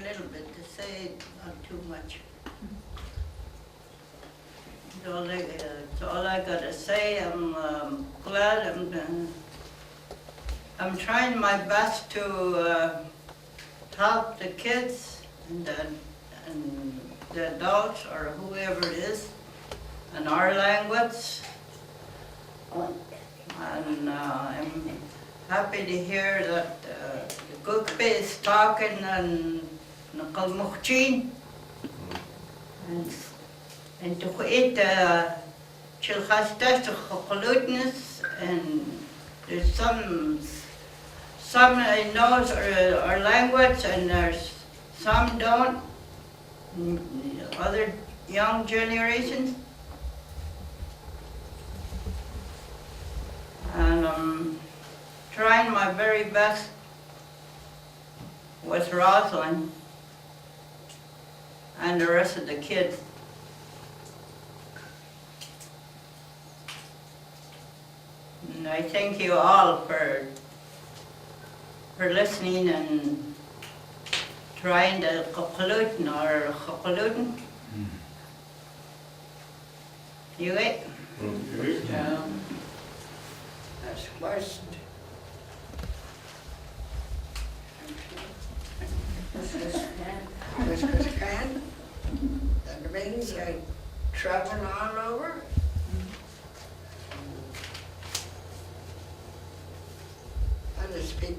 little bit to say, not too much. That's all I gotta say. I'm glad. I'm trying my best to help the kids and the adults or whoever it is in our language. And I'm happy to hear that the Gugbe is talking in Nakalmukhchin and to eat Chilchastas Chokolutness, and there's some I knows our language and there's some don't, other young generations. And I'm trying my very best with Rosalind and the rest of the kids. And I thank you all for listening and trying the Chokolutn or Chokolutn. You it? That's worst. This was grand. That means I travel all over. I just speak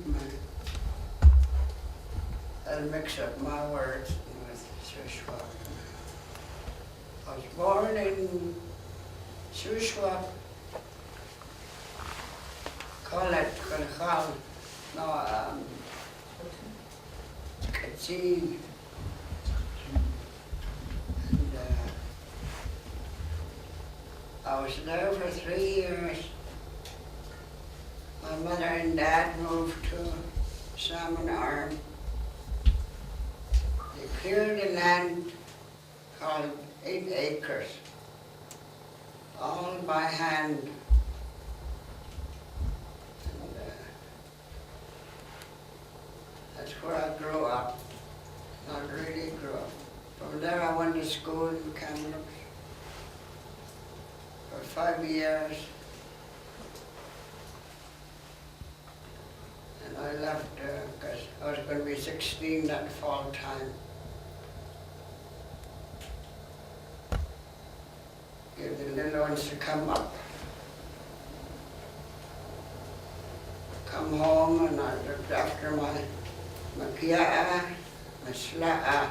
I'll mix up my words with Shuswap. I was born in Shuswap. Call it Kalkhal. No, Katsi. And I was there for 3 years. My mother and dad moved to Salmon Arm. They cleared the land called 8 acres, all by hand. And that's where I grew up. Not really grew up. From there I went to school in Kamloops for 5 years. And I left because I was going to be 16 that fall time. Give the little ones to come up. Come home, and I looked after my Kia7a, my Sot'uc.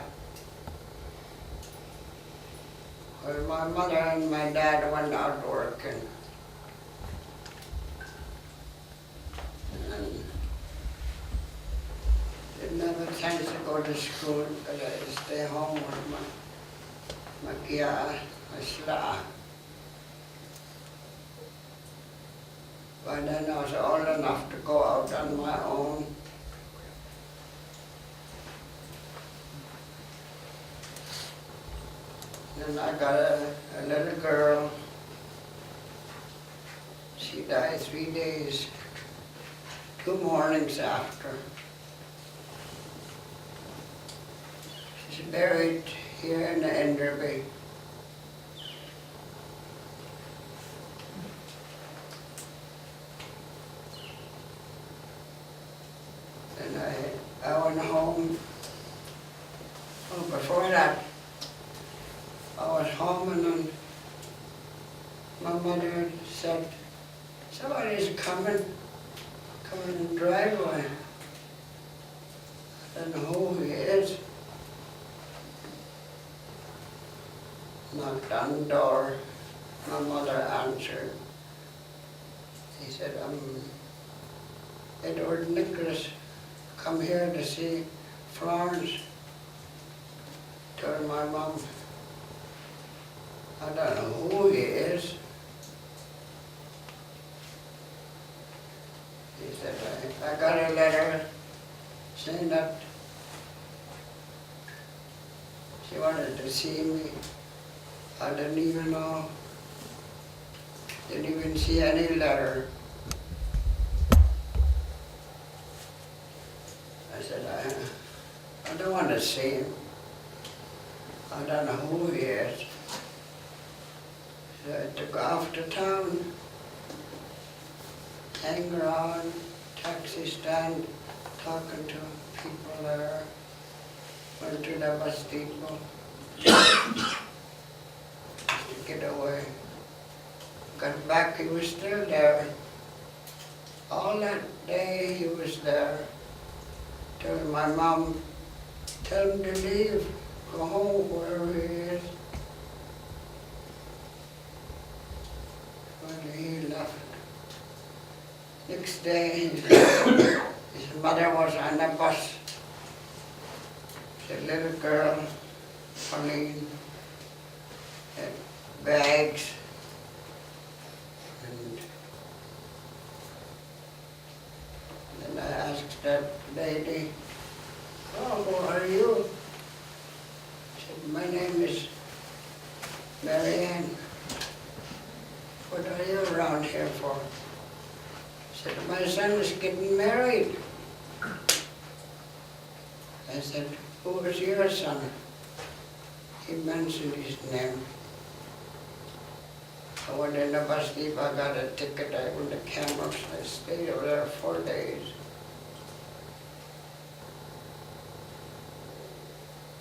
Well, my mother and my dad went out working. And didn't have a chance to go to school, but I had to stay home with my Kia7a, my Sot'uc. By then I was old enough to go out on my own. Then I got a little girl. She died 3 days, 2 mornings after. She's buried here in the Enderby. And I went home. Oh, before that, I was home, and then my mother said, somebody's coming in the driveway. I don't know who he is. Knocked on the door. My mother answered. He said, Edward Nicholas, come here to see Florence. Told my mom, I don't know who he is. He said, I got a letter saying that she wanted to see me. I didn't even know, didn't even see any letter. I said, I don't want to see him. I don't know who he is. So I took off to town, hang around, taxi stand, talking to people there. Went to the bus depot to get away. Got back, he was still there. All that day he was there. Told my mom, tell him to leave, go home, wherever he is. Well, he left. Next day, his mother was on the bus. The little girl, Pauline, had bags, and then I asked that lady, oh, who are you? She said, my name is Marianne. What are you around here for? I said, my son is getting married. I said, who is your son? He mentioned his name. I went in the bus depot, I got a ticket, I went to Cameras, I stayed over there 4 days.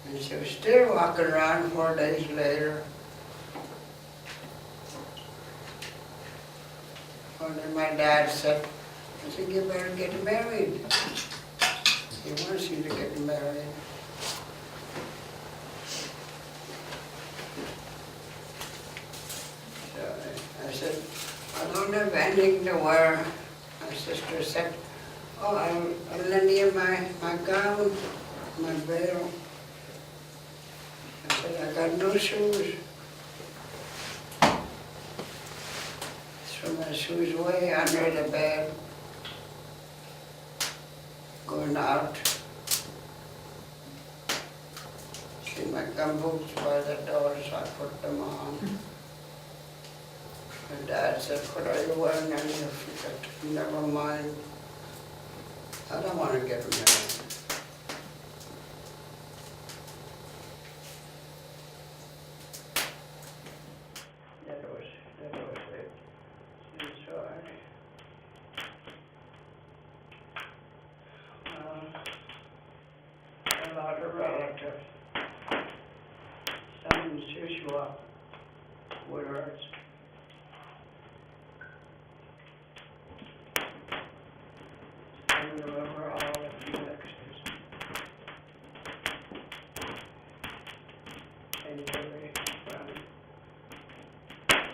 And she was still walking around 4 days later. One day my dad said, I think you better get married. He wants you to get married. So I said, I don't have anything to wear. My sister said, oh, I'll lend you my gown, my veil. I said, I got no shoes. So my shoes way under the bed, going out. See my gumboots by the door, so I put them on. My dad said, what are you wearing on your feet? Never mind. I don't want to get married. That was it. And so a lot of relatives, some in Sot'uc Williams. I remember all the Felixes. And really,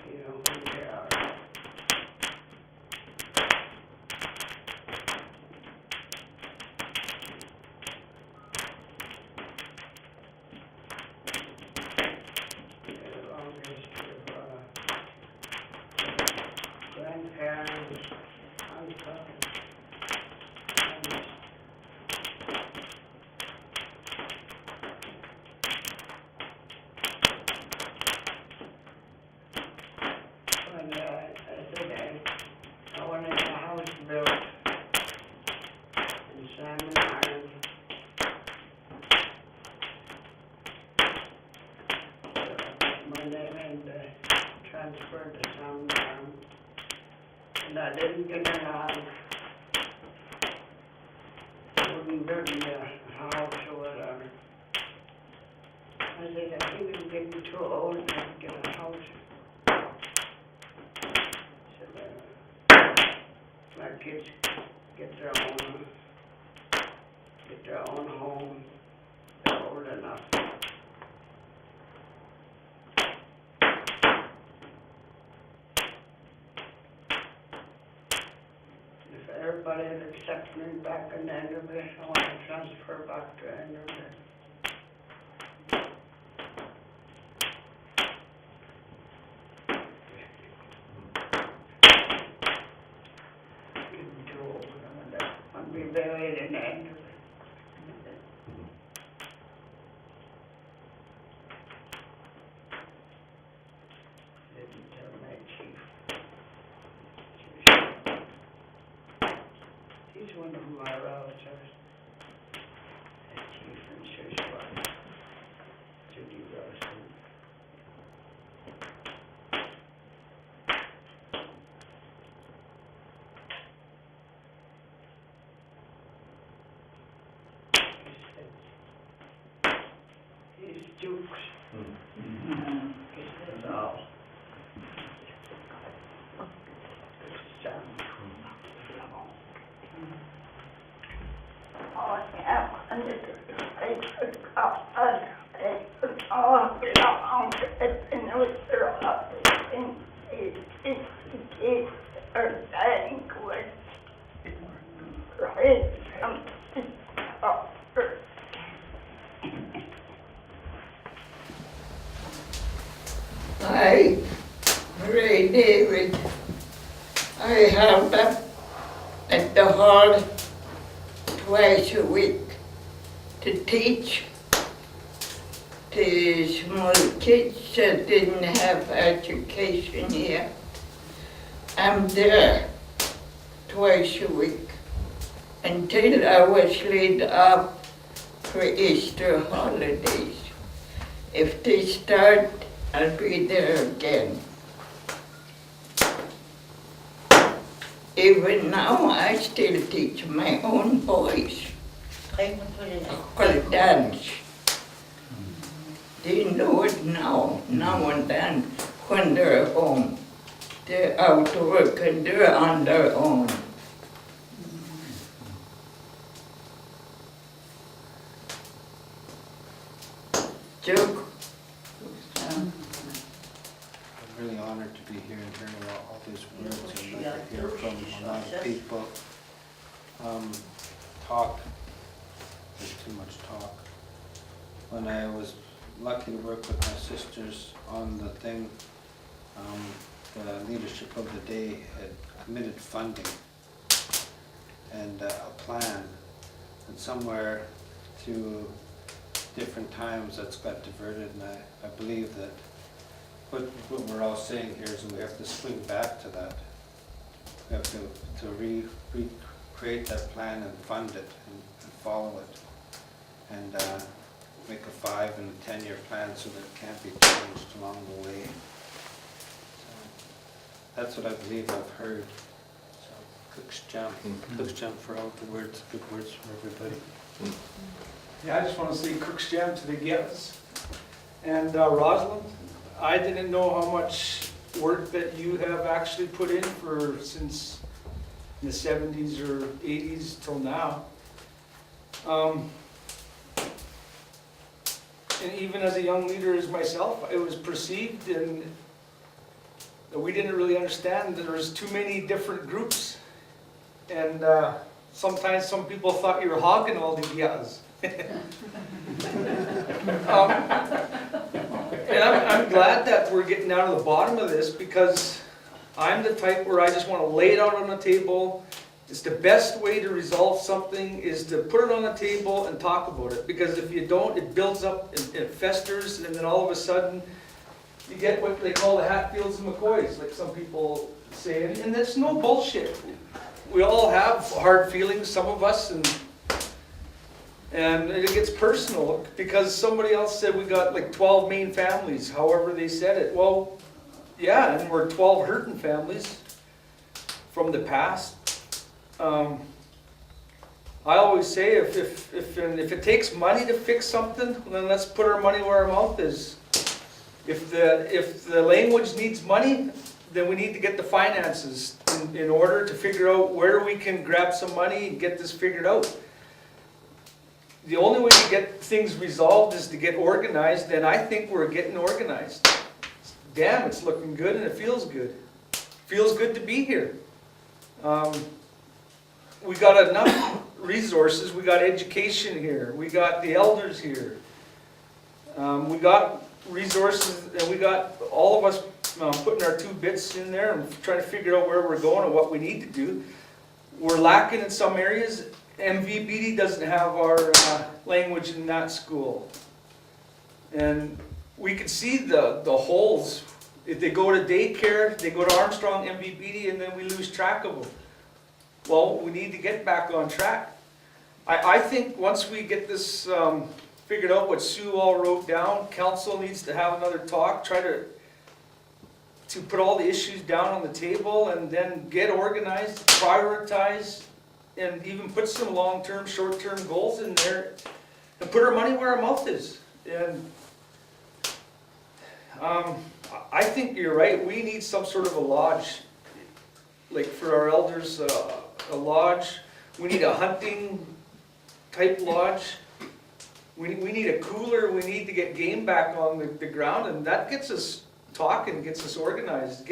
you know who they are. A long history of grandparents, uncles. I wanted a house built in Salmon Island. So I put my name and transferred to Salmon Island. And I didn't get along. Wouldn't build me a house or whatever. I said, I think I'm getting too old to get a house. My kids get their own home. They're old enough. If everybody would accept me back in Enderby, I want to transfer back to Enderby. Be buried in Enderby. Didn't tell my chief. He's one of my relatives. The chief and I, Ray David, I help up at the hall twice a week to teach the small kids that didn't have education here. I'm there twice a week until I was laid off for Easter holidays. If they start, I'll be there again. Even now, I still teach my own boys dance. They know it now and then, when they're home. They're out to work and they're on their own. Joke. I'm really honored to be here and hearing all these words and like to hear from a lot of people. Talk, there's too much talk. When I was lucky to work with my sisters on the thing, the leadership of the day had committed funding and a plan, and somewhere through different times that's got diverted, and I believe that what we're all saying here is that we have to swing back to that. We have to recreate that plan and fund it and follow it, and make a 5 and a 10-year plan so that it can't be changed along the way. So that's what I believe I've heard. So Cook's Jam for all the words, good words from everybody. Yeah, I just want to say Cook's Jam to the Gias. And Rosalind, I didn't know how much work that you have actually put in since the 70s or 80s till now. And even as a young leader as myself, it was perceived and that we didn't really understand that there was too many different groups. And sometimes some people thought you were hogging all the Gias. And I'm glad that we're getting out of the bottom of this, because I'm the type where I just want to lay it out on the table. It's the best way to resolve something is to put it on the table and talk about it, because if you don't, it builds up and it festers, and then all of a sudden you get what they call the Hatfields and McCoys, like some people say, and that's no bullshit. We all have hard feelings, some of us, and it gets personal because somebody else said we got like 12 main families, however they said it. Well, yeah, and we're 12 hurting families from the past. I always say if it takes money to fix something, then let's put our money where our mouth is. If the language needs money, then we need to get the finances in order to figure out where we can grab some money and get this figured out. The only way to get things resolved is to get organized, and I think we're getting organized. Damn, it's looking good and it feels good. Feels good to be here. We got enough resources. We got education here. We got the elders here. We got resources, and we got all of us putting our 2 bits in there and trying to figure out where we're going and what we need to do. We're lacking in some areas. MVBD doesn't have our language in that school. And we can see the holes. If they go to daycare, they go to Armstrong, MVBD, and then we lose track of them. Well, we need to get back on track. I think once we get this figured out, what Sue all wrote down, council needs to have another talk, try to put all the issues down on the table, and then get organized, prioritize, and even put some long-term, short-term goals in there, and put our money where our mouth is. And I think you're right. We need some sort of a lodge, like for our elders, a lodge. We need a hunting type lodge. We need a cooler, we need to get game back on the ground, and that gets us talking, gets us organized,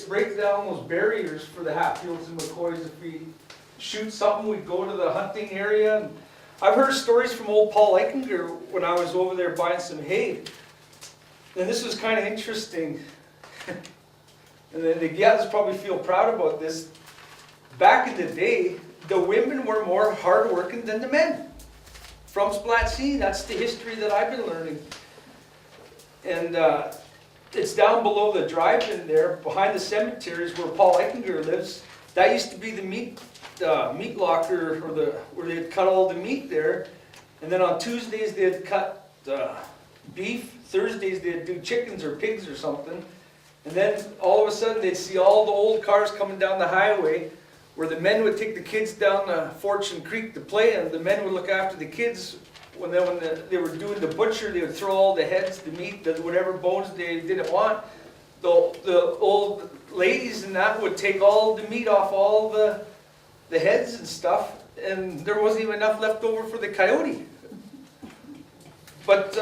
breaks down those barriers for the Hatfields and McCoys. If we shoot something, we go to the hunting area. And I've heard stories from old Paul Eichinger when I was over there buying some hay. And this was kind of interesting. And then the gals probably feel proud about this. Back in the day, the women were more hardworking than the men. From Splatsin, that's the history that I've been learning. And it's down below the drive-in there, behind the cemeteries where Paul Eichinger lives. That used to be the meat locker, or where they'd cut all the meat there. And then on Tuesdays they'd cut beef. Thursdays they'd do chickens or pigs or something. And then all of a sudden they'd see all the old cars coming down the highway, where the men would take the kids down to Fortune Creek to play, and the men would look after the kids. When they were doing the butcher, they would throw all the heads, the meat, whatever bones they didn't want. The old ladies and that would take all the meat off all the heads and stuff, and there wasn't even enough left over for the coyote. But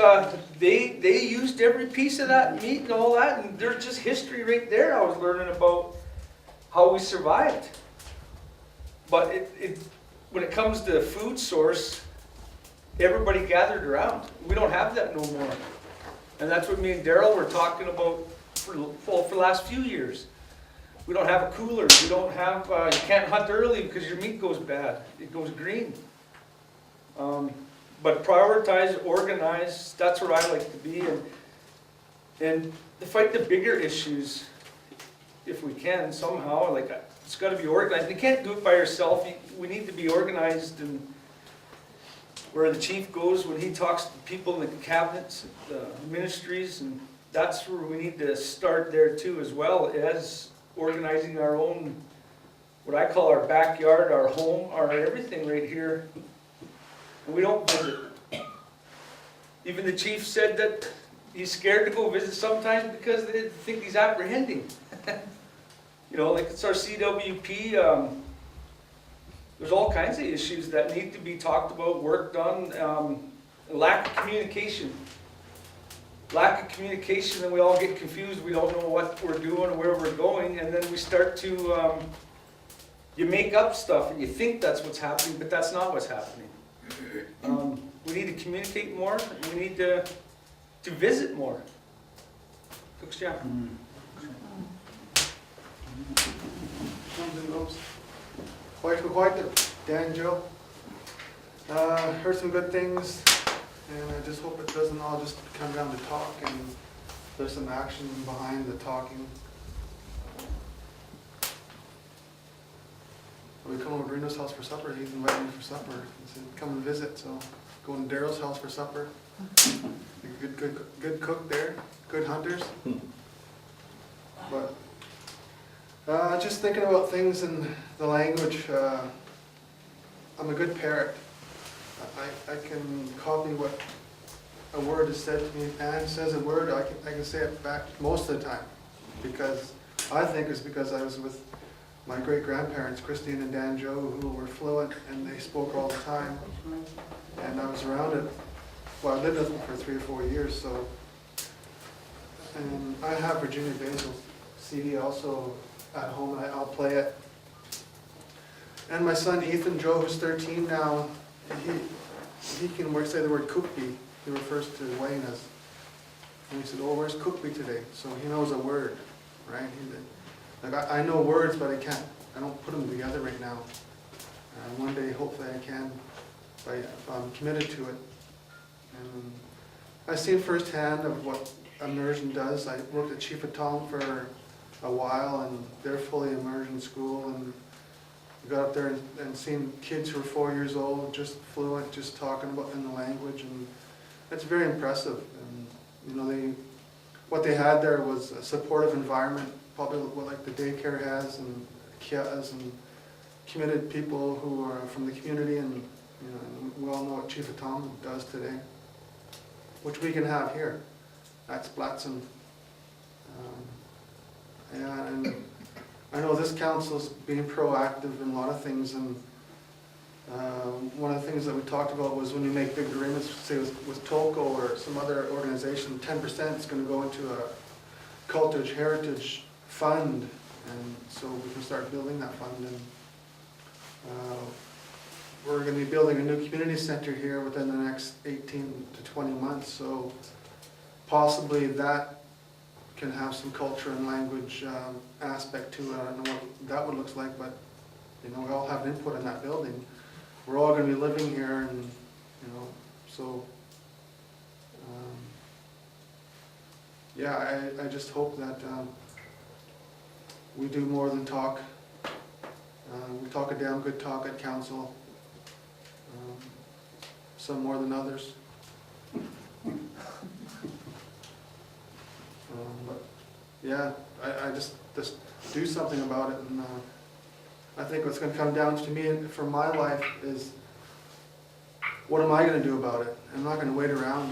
they used every piece of that meat and all that, and there's just history right there. I was learning about how we survived. But when it comes to food source, everybody gathered around. We don't have that no more. And that's what me and Darrell were talking about for the last few years. We don't have a cooler. We don't have, you can't hunt early because your meat goes bad. It goes green. But prioritize, organize, that's where I like to be. And to fight the bigger issues, if we can somehow, like it's got to be organized. You can't do it by yourself. We need to be organized, and where the chief goes when he talks to people in the cabinets, the ministries, and that's where we need to start there too, as well as organizing our own, what I call our backyard, our home, our everything right here. And we don't visit. Even the chief said that he's scared to go visit sometimes because they think he's apprehending. You know, like it's our CWP. There's all kinds of issues that need to be talked about, worked on. Lack of communication. Lack of communication, and we all get confused. We don't know what we're doing or where we're going, and then we start to, you make up stuff and you think that's what's happening, but that's not what's happening. We need to communicate more, and we need to visit more. Brookes, yeah. Quite Dan Joe. Heard some good things, and I just hope it doesn't all just come down to talk, and there's some action behind the talking. We come over to Reno's house for supper. He's invited me for supper. He said, "Come and visit." So going to Darrell's house for supper. Good cook there. Good hunters. But just thinking about things in the language. I'm a good parrot. I can copy what a word is said to me. Anne says a word, I can say it back most of the time, because I think it's because I was with my great-grandparents, Christine and Dan Joe, who were fluent, and they spoke all the time. And I was around it. Well, I lived with them for 3 or 4 years, so. And I have Virginia Basil's CD also at home, and I'll play it. And my son Ethan Joe, who's 13 now, he can say the word cookby. He refers to Wayne as, and he said, "Oh, where's cookby today?" So he knows a word, right? Like I know words, but I don't put them together right now. One day, hopefully I can, if I'm committed to it. And I've seen firsthand of what immersion does. I worked at Secwepemc for a while, and they're fully immersion school, and got up there and seen kids who were 4 years old, just fluent, just talking about in the language, and it's very impressive. And you know, what they had there was a supportive environment, probably what like the daycare has, and Kia's, and committed people who are from the community, and you know, we all know what Secwepemc does today, which we can have here at Splatsin. And I know this council's being proactive in a lot of things, and One of the things that we talked about was when you make big agreements, say with Tolko or some other organization, 10% is going to go into a culture heritage fund, and so we can start building that fund. And we're going to be building a new community center here within the next 18 to 20 months, so possibly that can have some culture and language aspect to it. I don't know what that would look like, but you know, we all have an input in that building. We're all going to be living here, and you know, so yeah, I just hope that we do more than talk. We talk a damn good talk at council, some more than others. But yeah, I just do something about it, and I think what's going to come down to me for my life is, what am I going to do about it? I'm not going to wait around.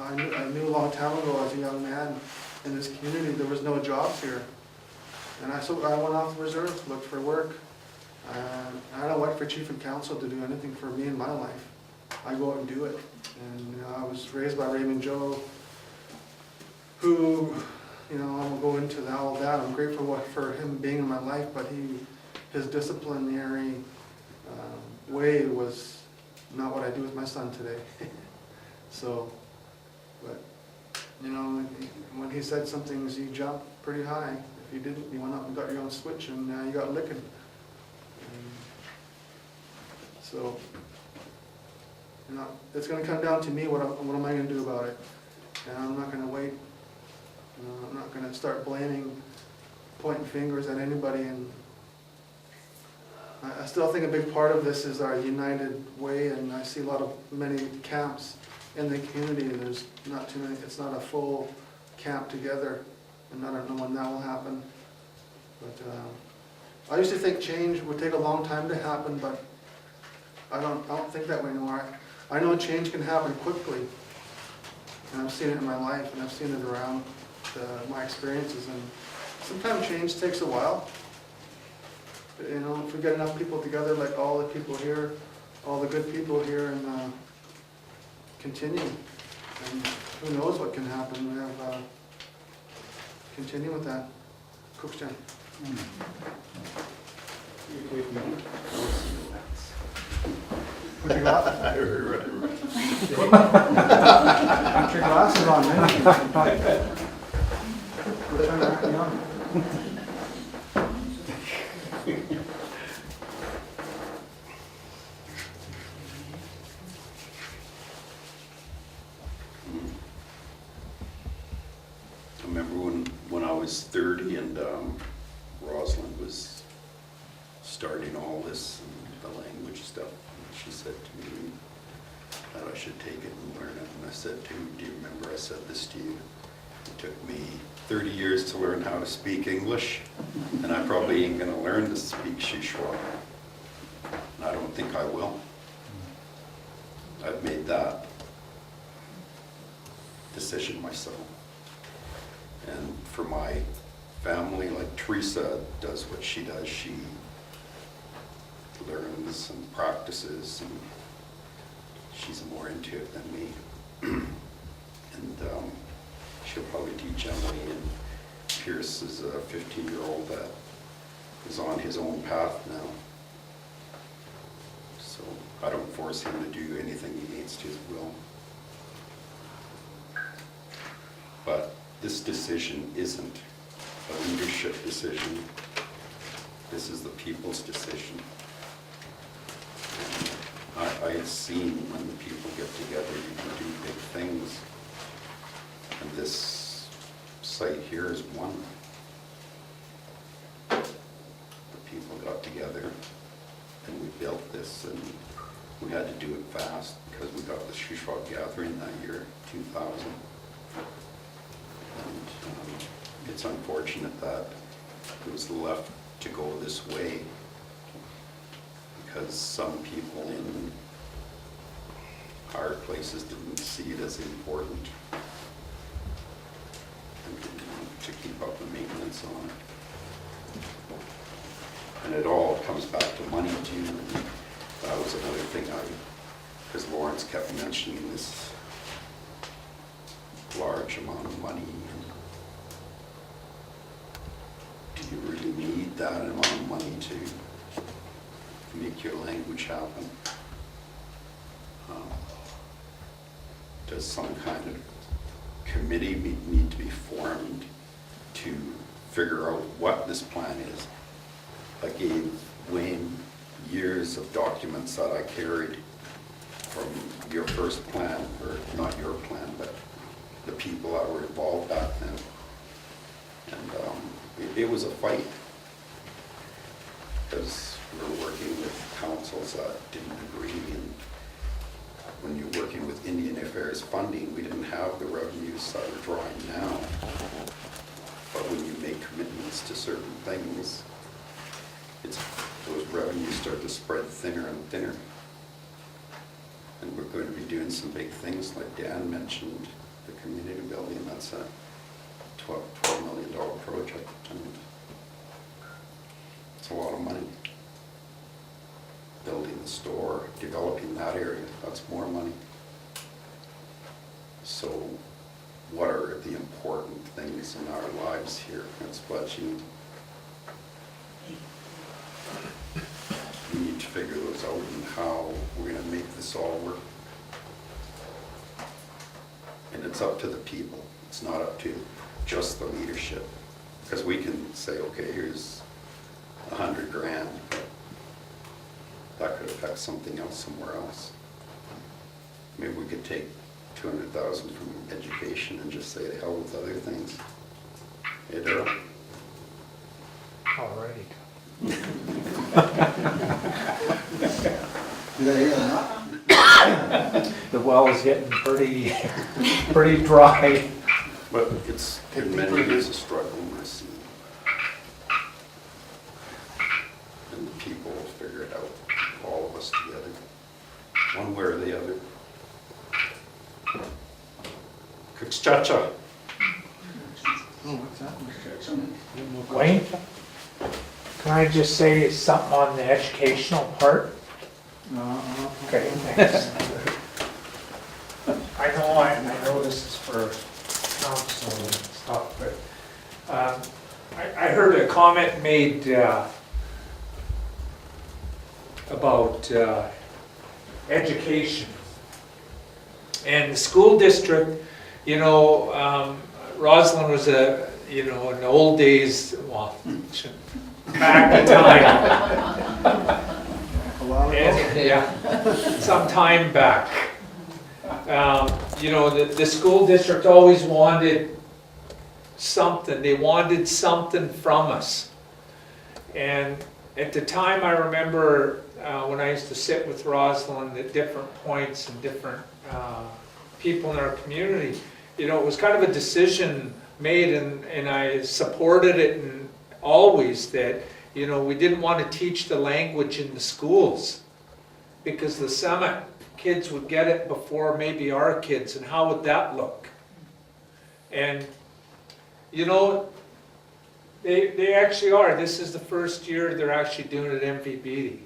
I knew a long time ago as a young man in this community there was no jobs here, and I went off the reserve, looked for work. I don't wait for chief and council to do anything for me in my life. I go out and do it. And you know, I was raised by Raymond Joe, who, you know, I won't go into all that. I'm grateful for him being in my life, but his disciplinary way was not what I do with my son today. So, but, you know, when he said some things, you jumped pretty high. If you didn't, you went up and got your own switch, and you got licking. So, you know, it's going to come down to me, what am I going to do about it? And I'm not going to wait. You know, I'm not going to start blaming, pointing fingers at anybody. And I still think a big part of this is our united way, and I see many camps in the community. There's not too many, it's not a full camp together, and I don't know when that will happen. But I used to think change would take a long time to happen, but I don't think that way anymore. I know change can happen quickly, and I've seen it in my life, and I've seen it around my experiences, and sometimes change takes a while. But, you know, if we get enough people together, like all the people here, all the good people here, and continue, and who knows what can happen. We have continue with that. Cookstown. Put your glasses on, man. We're trying to act young. I remember when I was 30 and Rosalind was starting all this and the language stuff. She said to me that I should take it and learn it. And I said to her, do you remember I said this to you? It took me 30 years to learn how to speak English, and I probably ain't going to learn to speak Shuswap. And I don't think I will. I've made that decision myself. And for my family, like Teresa does what she does, she learns and practices, and she's more into it than me. And she'll probably teach Emily, and Pierce is a 15-year-old that is on his own path now. So I don't force him to do anything he needs to as well. But this decision isn't a leadership decision. This is the people's decision. I have seen when the people get together, you can do big things. And this site here is one. The people got together and we built this, and we had to do it fast because we got the Shuswap gathering that year, 2000. And it's unfortunate that it was left to go this way, because some people in higher places didn't see it as important and to keep up the maintenance on it. And it all comes back to money too. that was another thing because Lawrence kept mentioning this large amount of money. Do you really need that amount of money to make your language happen? Does some kind of committee need to be formed to figure out what this plan is? I gave Wayne years of documents that I carried from your first plan, or not your plan, but the people that were involved back then. And it was a fight, because we were working with councils that didn't agree, and when you're working with Indian Affairs funding, we didn't have the revenues that we're drawing now. But when you make commitments to certain things, those revenues start to spread thinner and thinner. And we're going to be doing some big things, like Dan mentioned, the community building. That's a $12 million project, and it's a lot of money. Building the store, developing that area, that's more money. So what are the important things in our lives here at Splatsin? We need to figure those out and how we're going to make this all work. And it's up to the people. It's not up to just the leadership. Because we can say, okay, here's $100 grand, but that could affect something else somewhere else. Maybe we could take 200,000 from education and just say to hell with other things. Hey, Darrell? Alrighty. The well is getting pretty dry. But it's been many years of struggle, I see. And the people will figure it out, all of us together, one way or the other. Sot'uc Kia7a. Wayne, can I just say something on the educational part? Okay, thanks. I know this is for council and stuff, but I heard a comment made about education. And the school district, you know, Rosalind was in the old days, well, back in time. Yeah, some time back. You know, the school district always wanted something. They wanted something from us. And at the time, I remember when I used to sit with Rosalind at different points and different people in our community, you know, it was kind of a decision made, and I supported it, and always that, you know, we didn't want to teach the language in the schools because the Semitic kids would get it before maybe our kids, and how would that look? And, you know, they actually are. This is the first year they're actually doing it at MVBD.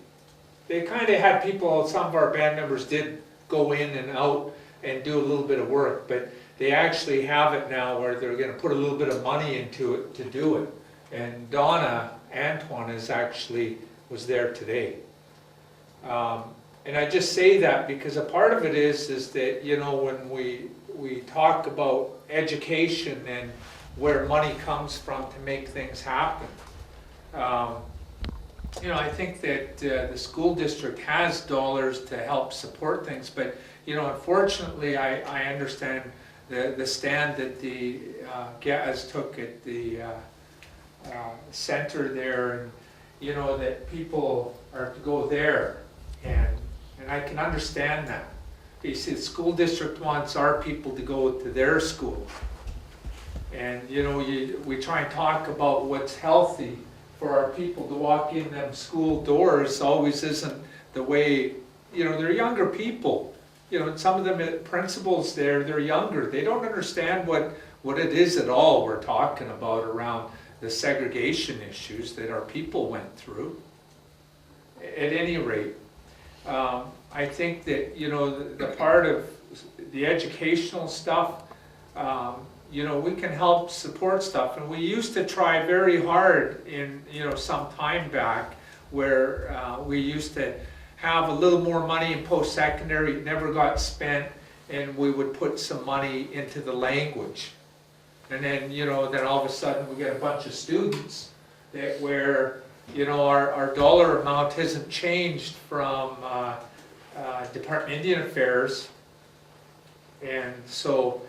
They kind of had people, some of our band members did go in and out and do a little bit of work, but they actually have it now where they're going to put a little bit of money into it to do it. And Donna Antoine was there today. And I just say that because a part of it is that, you know, when we talk about education and where money comes from to make things happen, you know, I think that the school district has dollars to help support things, but, you know, unfortunately, I understand the stand that the GAS took at the center there, and, you know, that people are to go there, and I can understand that. You see, the school district wants our people to go to their school, and, you know, we try and talk about what's healthy for our people to walk in them school doors. Always isn't the way, you know, they're younger people. You know, some of them principals there, they're younger. They don't understand what it is at all we're talking about around the segregation issues that our people went through. At any rate, I think that, you know, the part of the educational stuff, you know, we can help support stuff. And we used to try very hard in, you know, some time back where we used to have a little more money in post-secondary, it never got spent, and we would put some money into the language. And then, you know, then all of a sudden we get a bunch of students that where, you know, our dollar amount hasn't changed from Department of Indian Affairs. And so,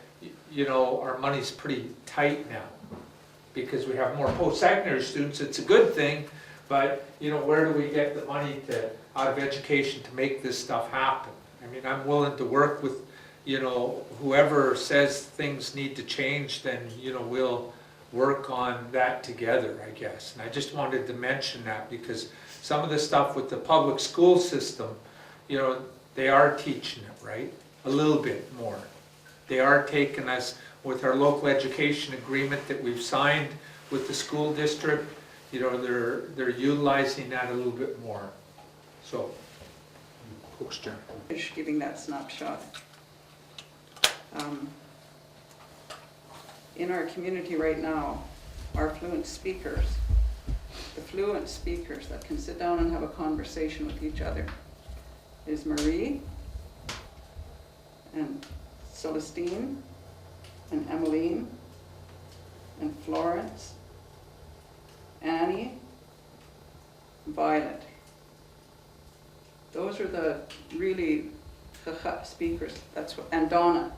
you know, our money's pretty tight now because we have more post-secondary students. It's a good thing, but, you know, where do we get the money out of education to make this stuff happen? I mean, I'm willing to work with, you know, whoever says things need to change, then, you know, we'll work on that together, I guess. And I just wanted to mention that because some of the stuff with the public school system, you know, they are teaching it, right? A little bit more. They are taking us with our local education agreement that we've signed with the school district, you know, they're utilizing that a little bit more. So, Finish giving that snapshot. In our community right now, our fluent speakers, the fluent speakers that can sit down and have a conversation with each other is Marie and Celestine and Emmeline and Florence, Annie, Violet. Those are the really speakers. That's what, and Donna.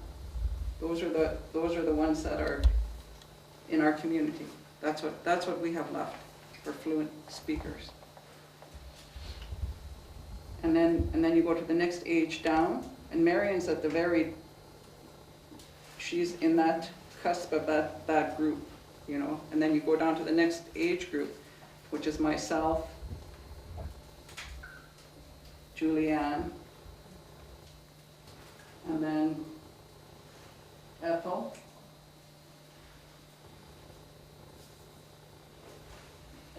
Those are the ones that are in our community. That's what we have left for fluent speakers. And then you go to the next age down, and Marion's at the very. She's in that cusp of that group, you know. And then you go down to the next age group, which is myself, Julianne, and then Ethel,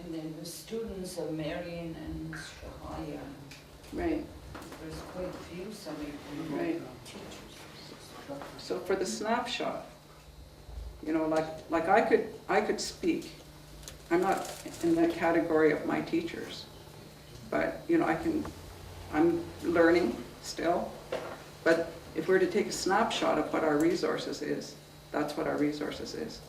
And then the students are Marion and Shahaya. right, There's quite a few, some of them Right. teachers. so for the snapshot, you know, like I could speak. I'm not in that category of my teachers, but, you know, I'm learning still. But if we're to take a snapshot of what our resources is, that's what our resources is.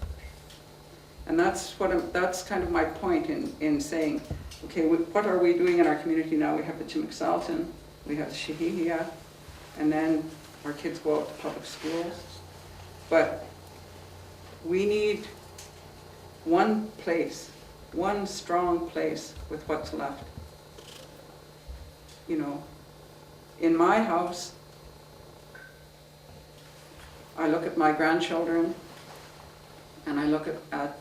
And that's kind of my point in saying, okay, what are we doing in our community now? We have the Tsk7aksaltn, we have the Shahihia, and then our kids go out to public schools. But we need one place, one strong place with what's left. You know, in my house, I look at my grandchildren and I look at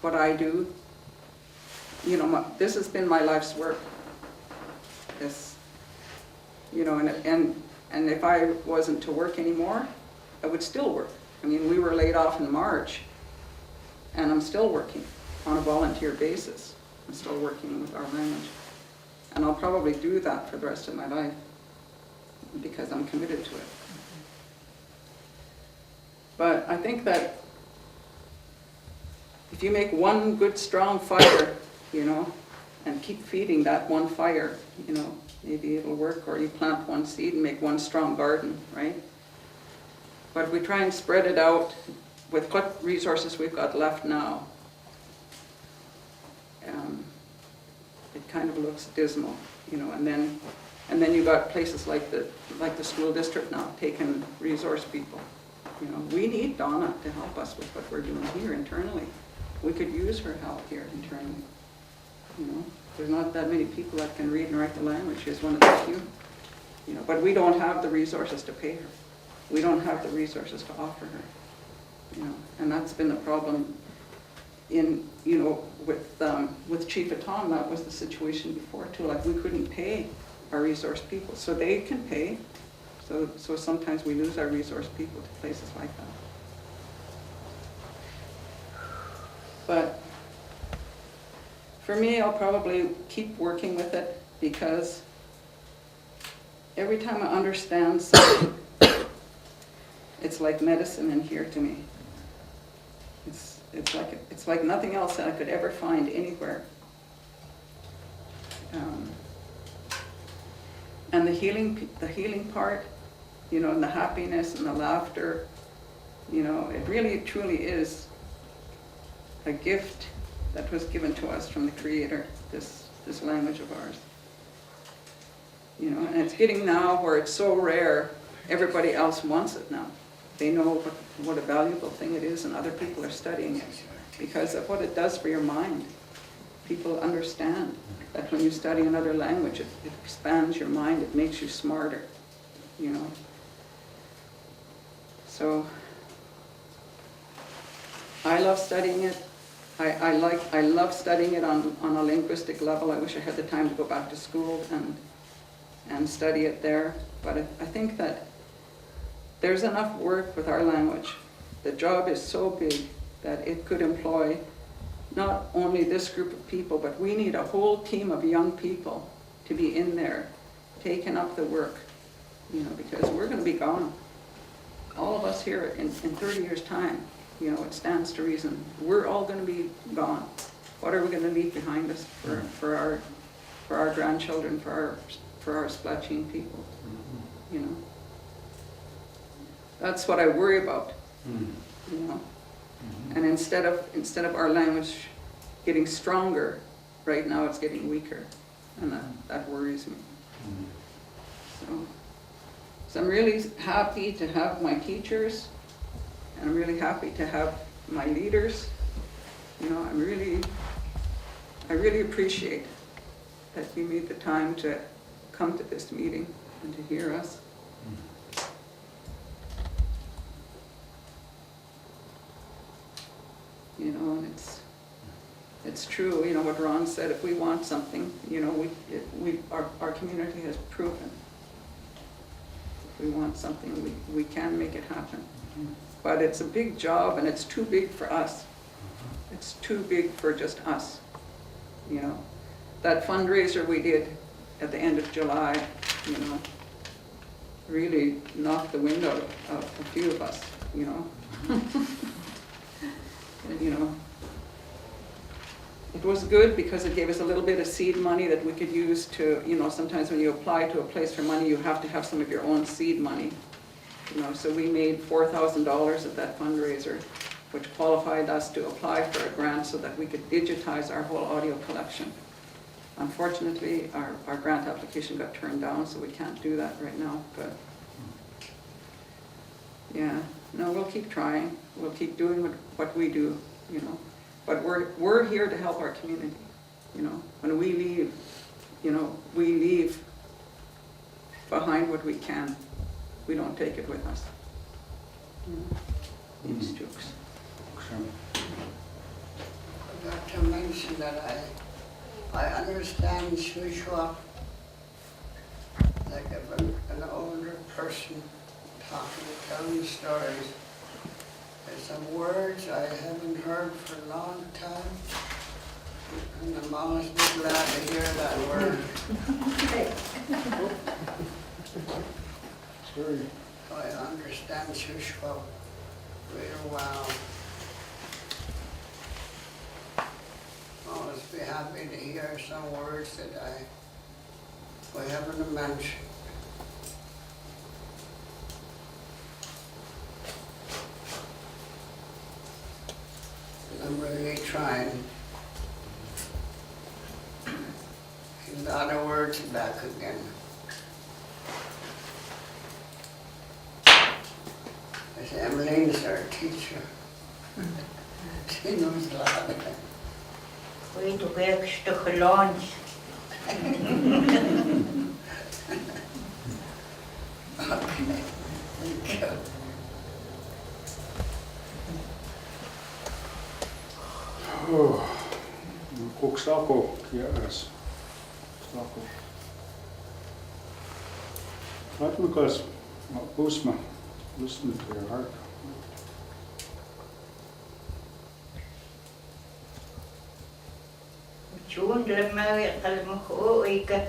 what I do. You know, this has been my life's work. This, you know, and if I wasn't to work anymore, I would still work. I mean, we were laid off in March, and I'm still working on a volunteer basis. I'm still working with our language. And I'll probably do that for the rest of my life because I'm committed to it. But I think that if you make one good strong fire, you know, and keep feeding that one fire, you know, maybe it'll work, or you plant one seed and make one strong garden, right? But if we try and spread it out with what resources we've got left now, it kind of looks dismal, you know, and then you've got places like the school district now taking resource people. You know, we need Donna to help us with what we're doing here internally. We could use her help here internally. You know, there's not that many people that can read and write the language. She's one of the few. You know, but we don't have the resources to pay her. We don't have the resources to offer her. You know, and that's been the problem in, you know, with Chief of Tom. That was the situation before too. Like, we couldn't pay our resource people, so they can pay. So sometimes we lose our resource people to places like that. But for me, I'll probably keep working with it because every time I understand something, it's like medicine in here to me. It's like nothing else that I could ever find anywhere. And the healing part, you know, and the happiness and the laughter, you know, it really truly is a gift that was given to us from the Creator, this language of ours. You know, and it's getting now where it's so rare, everybody else wants it now. They know what a valuable thing it is, and other people are studying it because of what it does for your mind. People understand that when you study another language, it expands your mind, it makes you smarter, you know. So, I love studying it. I love studying it on a linguistic level. I wish I had the time to go back to school and study it there. But I think that there's enough work with our language. The job is so big that it could employ not only this group of people, but we need a whole team of young people to be in there, taking up the work, you know, because we're going to be gone. All of us here in 30 years' time, you know, it stands to reason. We're all going to be gone. What are we going to leave behind us for our grandchildren, for our Splatsin people, you know? That's what I worry about, you know. And instead of our language getting stronger, right now it's getting weaker, and that worries me. So I'm really happy to have my teachers, and I'm really happy to have my leaders. You know, I really appreciate that you made the time to come to this meeting and to hear us. You know, and it's true, you know, what Ron said, if we want something, you know, our community has proven. If we want something, we can make it happen. But it's a big job, and it's too big for us. It's too big for just us, you know. That fundraiser we did at the end of July, you know, really knocked the wind out of a few of us, you know. And, you know, it was good because it gave us a little bit of seed money that we could use to, you know, sometimes when you apply to a place for money, you have to have some of your own seed money. You know, so we made $4,000 at that fundraiser, which qualified us to apply for a grant so that we could digitize our whole audio collection. Unfortunately, our grant application got turned down, so we can't do that right now, but yeah, no, we'll keep trying. We'll keep doing what we do, you know. But we're here to help our community, you know. When we leave, you know, we leave behind what we can. We don't take it with us. You know, it's jokes. I got to mention that I understand Sot'uc, like if an older person telling stories. There's some words I haven't heard for a long time, and I'm always be glad to hear that word. So I understand Sot'uc real well. Always be happy to hear some words that we haven't mentioned. I'm really trying. A lot of words back again. As Emmeline's our teacher. She knows a lot of it. Wait to werk stuk lunch. Okay, thank you. Sot'uc Kia7a. Not because Usma listened to your heart. Tjoen, dat maar weer allemaal geoorlijken.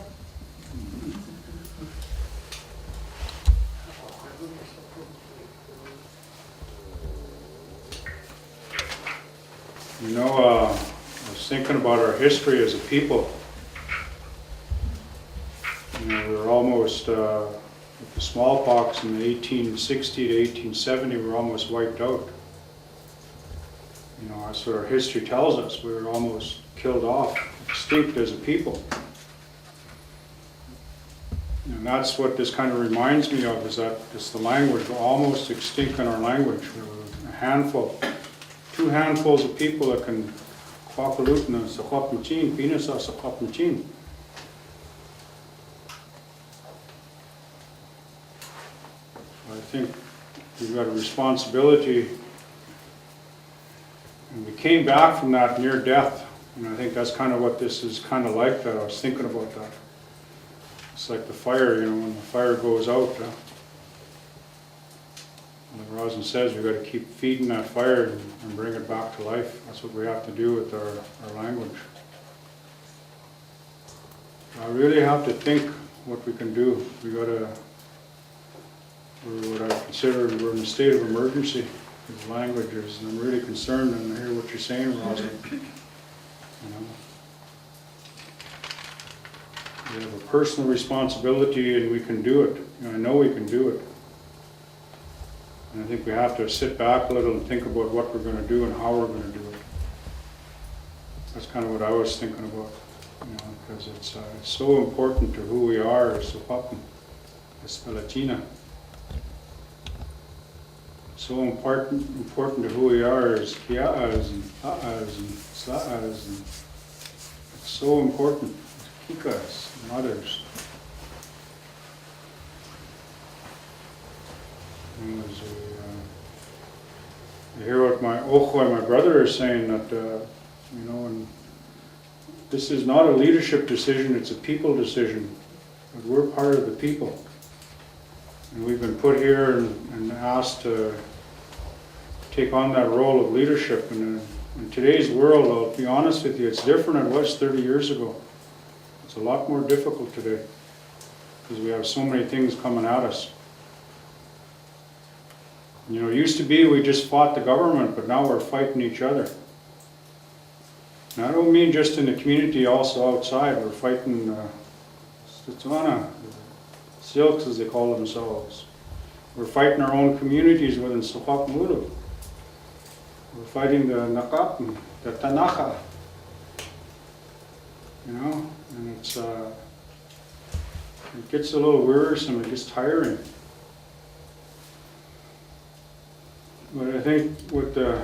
You know, I was thinking about our history as a people. You know, we were almost, with the smallpox in the 1860 to 1870, we were almost wiped out. You know, that's what our history tells us. We were almost killed off, extinct as a people. And that's what this kind of reminds me of, is that it's the language. We're almost extinct in our language. We're a handful, 2 handfuls of people that can Secwepemc and Secwepemc, penis or Secwepemc. I think we've got a responsibility, and we came back from that near death, and I think that's kind of what this is kind of like. That I was thinking about that. It's like the fire, you know, when the fire goes out, like Rosalind says, we've got to keep feeding that fire and bring it back to life. That's what we have to do with our language. I really have to think what we can do. We got to, or what I consider, we're in a state of emergency with languages, and I'm really concerned, and I hear what you're saying, Rosalind. You know? We have a personal responsibility, and we can do it. You know, I know we can do it. And I think we have to sit back a little and think about what we're going to do and how we're going to do it. That's kind of what I was thinking about, you know, because it's so important to who we are as Secwepemc, as Splatsin. So important to who we are as Kia'as and A'as and Sla'as, and it's so important, Kikas and others. And as I hear what my Ocho, my brother, is saying, that you know, and this is not a leadership decision; it's a people decision. But we're part of the people, and we've been put here and asked to take on that role of leadership. And in today's world, I'll be honest with you, it's different than it was 30 years ago. It's a lot more difficult today because we have so many things coming at us. You know, it used to be we just fought the government, but now we're fighting each other. And I don't mean just in the community, also outside. We're fighting Sot'uc Silks, as they call themselves. We're fighting our own communities within Secwepemc. We're fighting the Nakap, the Tanaka. You know, and it's it gets a little wearisome, it gets tiring. But I think with the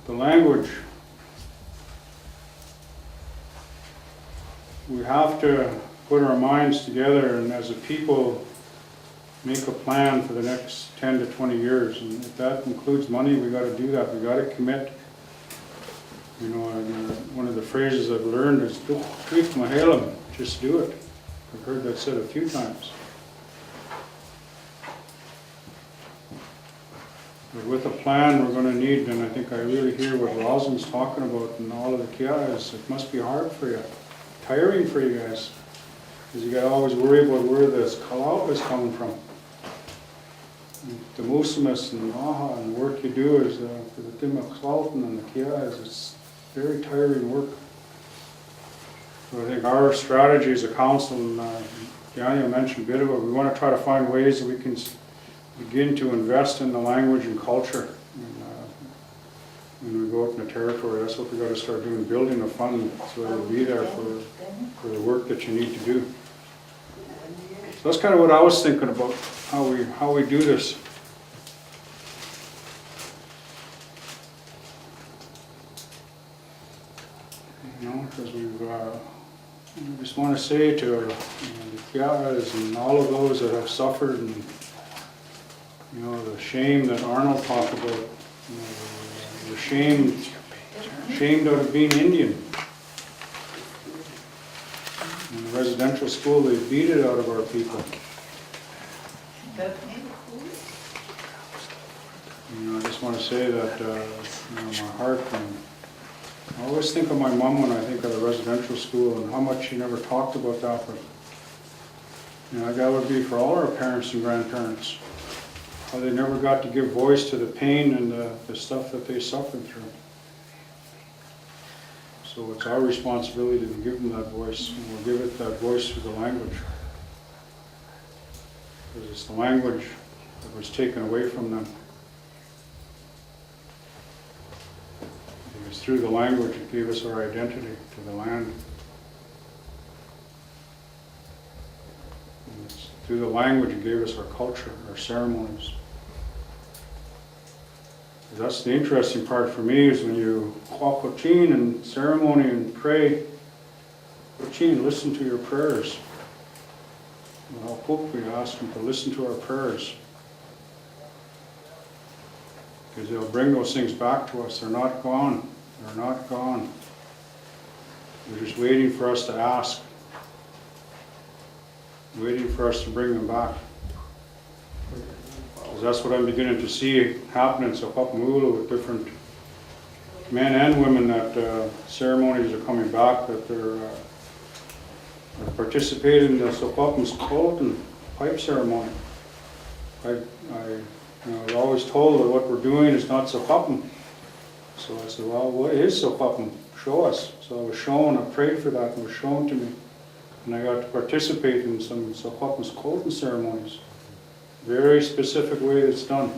language, we have to put our minds together and as a people make a plan for the next 10 to 20 years. And if that includes money, we got to do that. We got to commit. You know, and one of the phrases I've learned is just do it. I've heard that said a few times. But with a plan we're going to need, and I think I really hear what Rosalind's talking about and all of the Kia'as, it must be hard for you, tiring for you guys, because you got to always worry about where this kalau is coming from. And the Musumas and the Aha and the work you do is for the Tsk7aksaltn and the Kia'as, it's very tiring work. So I think our strategy as a council, and Daniel mentioned a bit about it, we want to try to find ways that we can begin to invest in the language and culture. And, when we go out in the territory, that's what we got to start doing, building a fund so it'll be there for the work that you need to do. So that's kind of what I was thinking about, how we do this. You know, because we just want to say to the Kia'as and all of those that have suffered, and you know, the shame that Arnold talked about, you know, we're shamed out of being Indian. In the residential school, they beat it out of our people. You know, I just want to say that, you know, my heart, and I always think of my mom when I think of the residential school and how much she never talked about that, but you know, that would be for all our parents and grandparents. How they never got to give voice to the pain and the stuff that they suffered through. So it's our responsibility to give them that voice, and we'll give it that voice through the language. Because it's the language that was taken away from them. It was through the language it gave us our identity to the land. And it's through the language it gave us our culture, our ceremonies. That's the interesting part for me, is when you walk Cochin and ceremony and pray, Cochin, listen to your prayers. Well, Pope, we ask them to listen to our prayers. Because they'll bring those things back to us. They're not gone. They're not gone. They're just waiting for us to ask. Waiting for us to bring them back. Because that's what I'm beginning to see happening in Secwepemc with different men and women, that ceremonies are coming back, that they're participating in the Secwepemc Tsk7aksaltn pipe ceremony. I was always told that what we're doing is not Secwepemc. So I said, well, what is Secwepemc? Show us. So I was shown, I prayed for that, and it was shown to me. And I got to participate in some Secwepemc Tsk7aksaltn ceremonies. Very specific way that's done.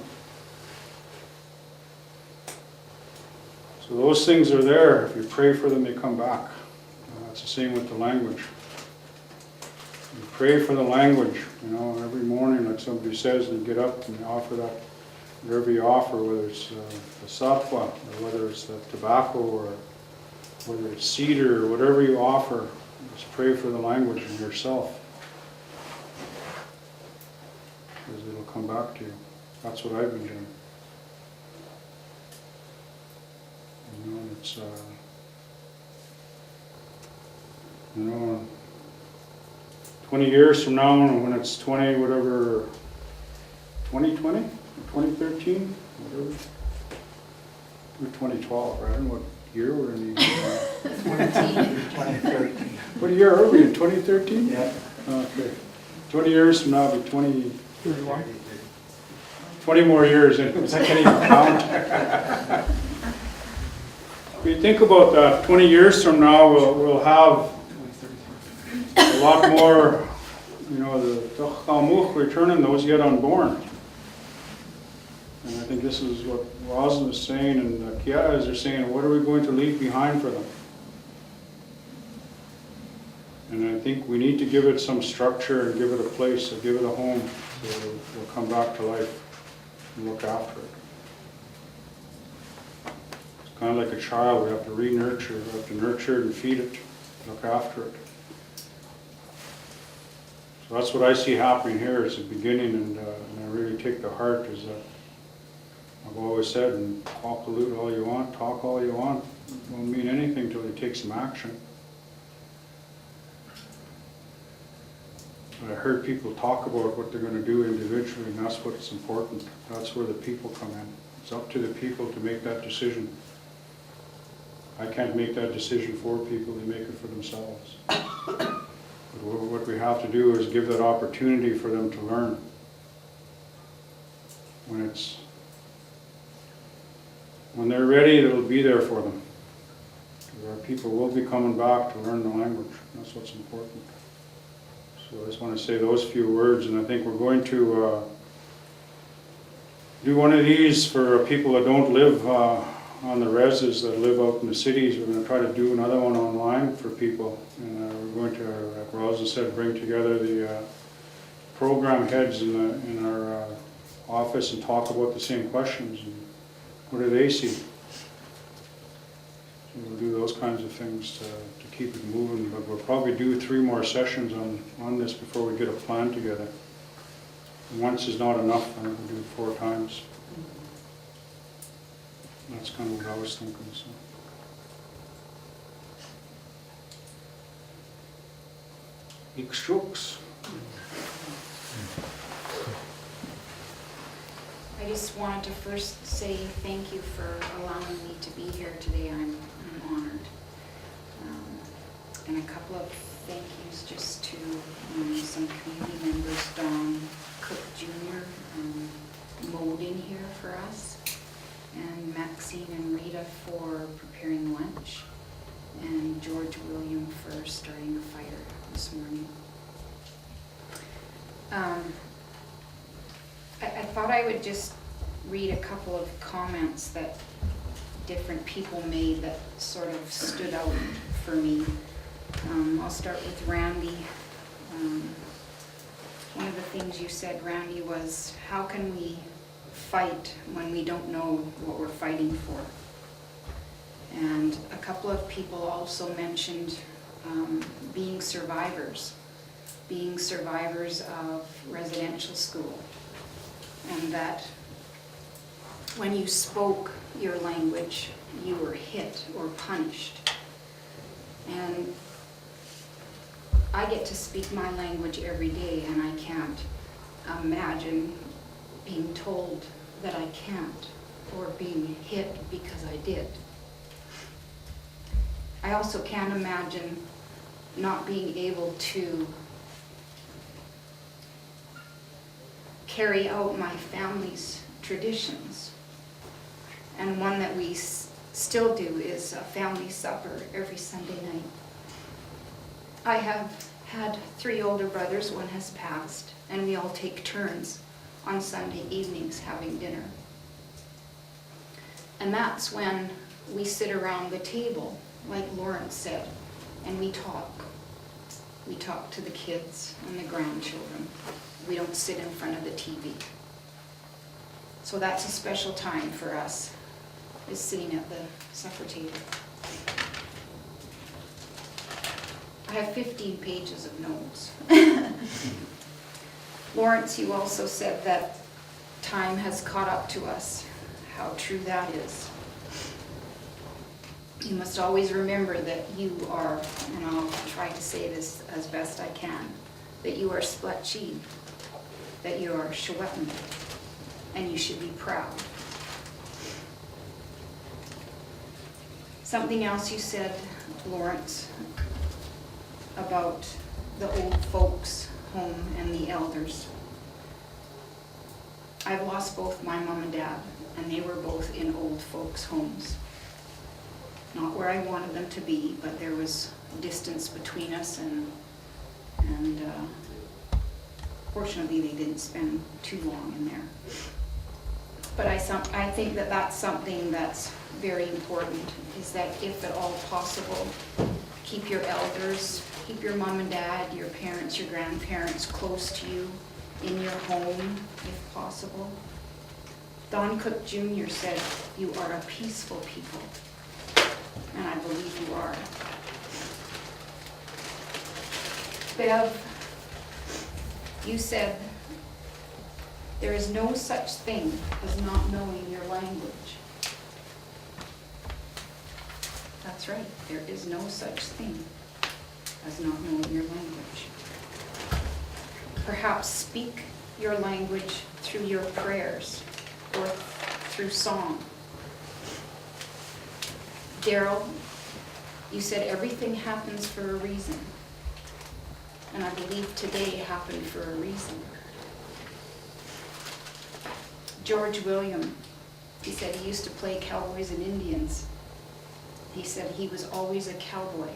So those things are there. If you pray for them, they come back. That's the same with the language. You pray for the language, every morning, like somebody says, and you get up and you offer that, whatever you offer, whether it's the satwa, or whether it's the tobacco, or whether it's cedar, or whatever you offer, just pray for the language and yourself. Because it'll come back to you. That's what I've been doing. It's 20 years from now, when it's 2020, 2013, whatever. We're 2012, right? I don't know what year we're in. 2013. What year are we in? 2013? Yeah. Okay. 20 years from now, it'll be 2031. 20 more years, and I can't even count. If you think about that, 20 years from now, we'll have a lot more, the Tach returning those yet unborn. And I think this is what Rosalind is saying, and the Kia7a are saying, what are we going to leave behind for them? And I think we need to give it some structure and give it a place, give it a home, so it'll come back to life and look after it. It's kind of like a child. We have to re-nurture, we have to nurture it and feed it, look after it. So that's what I see happening here. It's a beginning, and I really take to heart is that I've always said, and talk all you want, talk all you want. It won't mean anything until you take some action. I heard people talk about what they're going to do individually, and that's what's important. That's where the people come in. It's up to the people to make that decision. I can't make that decision for people, they make it for themselves. But what we have to do is give that opportunity for them to learn. When they're ready, it'll be there for them. Our people will be coming back to learn the language. That's what's important. So I just want to say those few words, and I think we're going to do one of these for people that don't live on the reses, that live out in the cities. We're going to try to do another one online for people, and we're going to, like Rosa said, bring together the program heads in our office and talk about the same questions, and what do they see. So we'll do those kinds of things to keep it moving, but we'll probably do 3 more sessions on this before we get a plan together. Once is not enough, I think we'll do it 4 times. That's kind of what I was thinking. So. Ikshooks. I just wanted to first say thank you for allowing me to be here today. I'm honored. And a couple of thank yous just to some community members, Don Cook Jr. mowed in here for us, and Maxine and Rita for preparing lunch. and George William for starting the fire this morning. I thought I would just read a couple of comments that different people made that sort of stood out for me. I'll start with Randy. One of the things you said, Randy, was how can we fight when we don't know what we're fighting for? And a couple of people also mentioned being survivors of residential school, and that when you spoke your language, you were hit or punished. And I get to speak my language every day, and I can't imagine being told that I can't, or being hit because I did. I also can't imagine not being able to carry out my family's traditions. And one that we still do is a family supper every Sunday night. I have had 3 older brothers, one has passed, and we all take turns on Sunday evenings having dinner. And that's when we sit around the table, like Lawrence said, and we talk. We talk to the kids and the grandchildren. We don't sit in front of the TV. So that's a special time for us, is sitting at the supper table. I have 15 pages of notes. Lawrence, you also said that time has caught up to us. How true that is. You must always remember that you are, and I'll try to say this as best I can, that you are Splatsin, that you are Secwepemc, and you should be proud. Something else you said, Lawrence, about the old folks home and the elders. I've lost both my mom and dad, and they were both in old folks' homes. Not where I wanted them to be, but there was distance between us, and fortunately they didn't spend too long in there. But I think that that's something that's very important, is that if at all possible, keep your elders, keep your mom and dad, your parents, your grandparents close to you in your home, if possible. Don Cook Jr. said, you are a peaceful people, and I believe you are. Bev, you said, there is no such thing as not knowing your language. That's right, there is no such thing as not knowing your language. Perhaps speak your language through your prayers or through song. Darrell, you said everything happens for a reason. And I believe today happened for a reason. George William, he said he used to play cowboys and Indians. He said he was always a cowboy.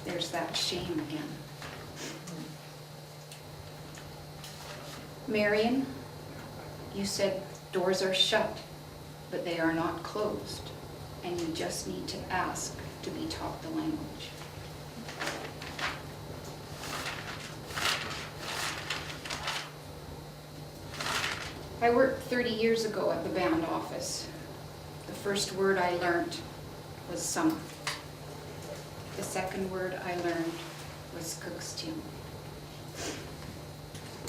There's that shame again. Marion, you said doors are shut, but they are not closed, and you just need to ask to be taught the language. I worked 30 years ago at the band office. The first word I learned was summer. The second word I learned was cookstew.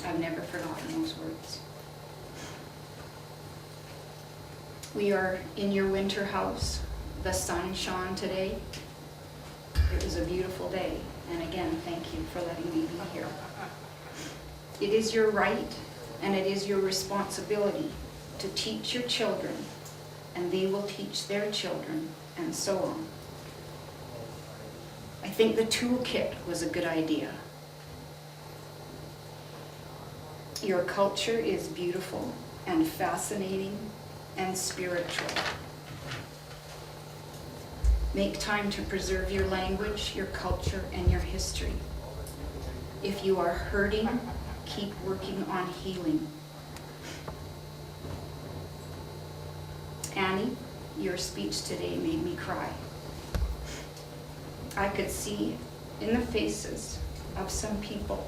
I've never forgotten those words. We are in your winter house. The sun shone today. It was a beautiful day. And again, thank you for letting me be here. It is your right and it is your responsibility to teach your children, and they will teach their children, and so on. I think the toolkit was a good idea. Your culture is beautiful and fascinating and spiritual. Make time to preserve your language, your culture, and your history. If you are hurting, keep working on healing. Annie, your speech today made me cry. I could see in the faces of some people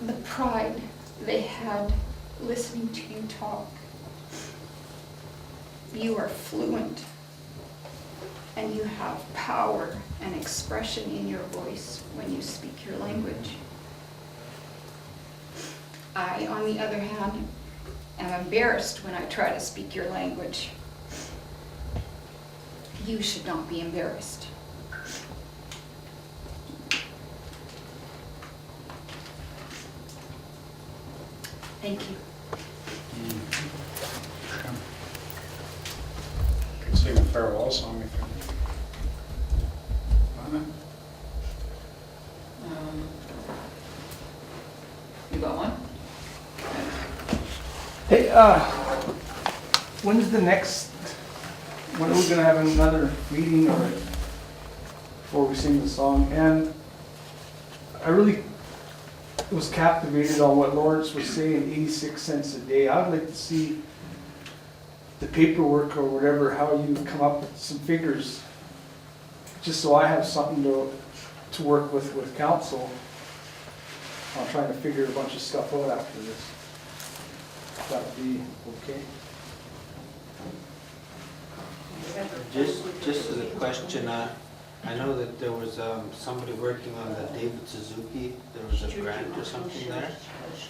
the pride they had listening to you talk. You are fluent, and you have power and expression in your voice when you speak your language. I, on the other hand, am embarrassed when I try to speak your language. You should not be embarrassed. Thank you. You can sing a farewell song if you want. You got one? Hey, when's the next, when are we gonna have another meeting or before we sing the song? And I really was captivated on what Lawrence was saying, 86 cents a day. I'd like to see the paperwork or whatever, how you come up with some figures, just so I have something to work with council. I'm trying to figure a bunch of stuff out after this. That would be okay. Just as a question, I know that there was somebody working on the David Suzuki, there was a grant or something there.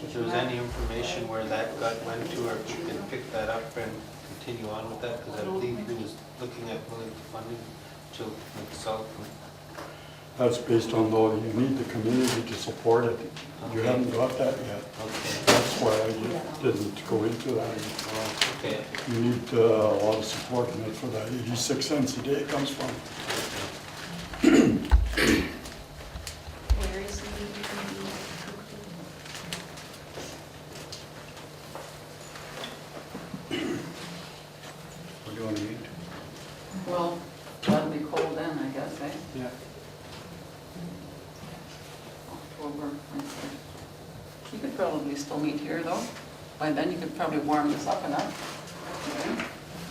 If there was any information where that went to, or if you can pick that up and continue on with that, because I believe he was looking at willing to funding to South. That's based on though you need the community to support it. You Okay. haven't got that yet. Okay. That's why I didn't go into that. Okay. You need a lot of support in it for that 86 cents a day it comes from. Where is the meeting? What do you want to eat? Well, that'll be cold then, I guess, eh? Yeah. October. You could probably still meet here though. By then you could probably warm this up enough.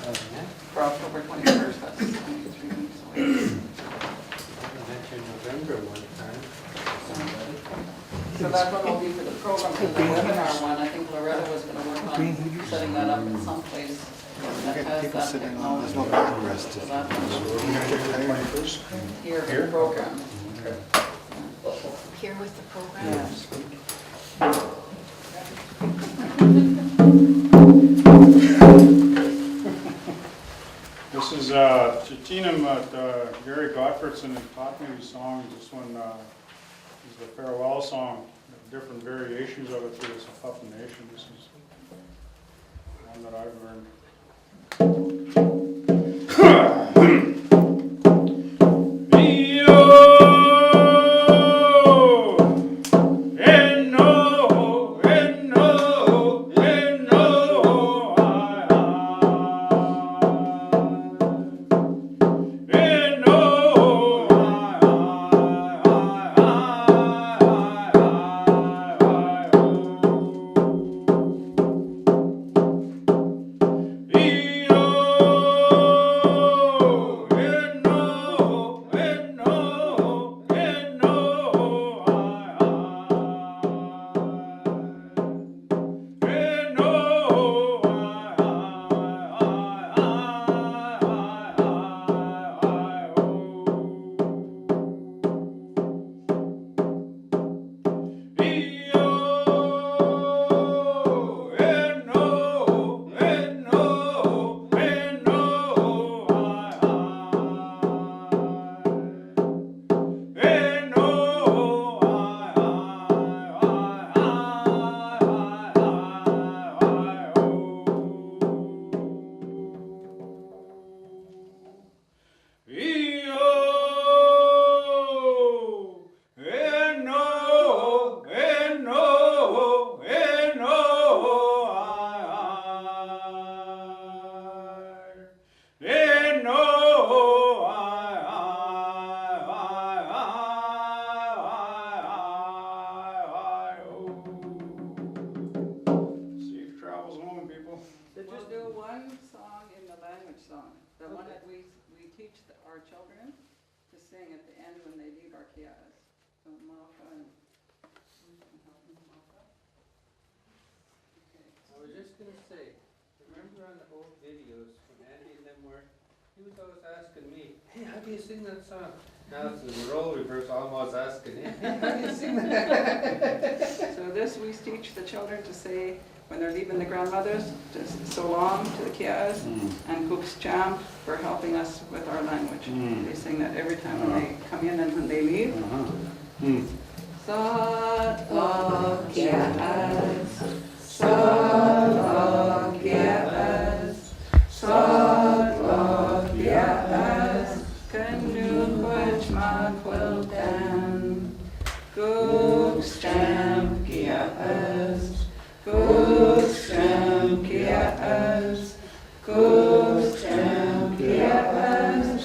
Okay? For October 21st, that's 23 weeks away. I went to November one time. So that one will be for the program, for the webinar one. I think Loretta was gonna work on setting that up in some place that has that technology. So that one's here for the program. Here with the program. This is Chatinum, Gary Gottfredson taught me these songs. This one is the farewell song, different variations of it through the Secwepemc Nation. This is one that I've learned. one that we teach our children to sing at the end when they leave our kias. So Martha and, who's gonna help me, Martha? Okay. I was just gonna say, remember on the old videos when Andy and them were, he was always asking me, hey, how do you sing that song? Now it's the role reverse, I'm always asking him, hey, how do you sing that? So this we teach the children to say when they're leaving the grandmothers, just so long to the kias, and Cooks Champ for helping us with our language. They sing that every time when they come in and when they leave. Sot'uc Kia7a, Sot'uc Kia7a, Sot'uc Kia7a, Secwepemc, Cooks Champ Kia7a, Cooks Champ Kia7a, Cooks Champ Kia7a,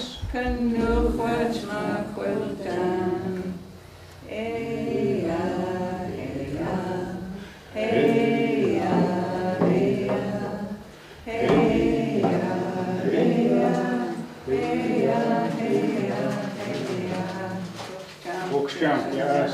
Secwepemc. Eya, eya, eya, eya, eya, eya, eya, eya. Brooks Camp, yes.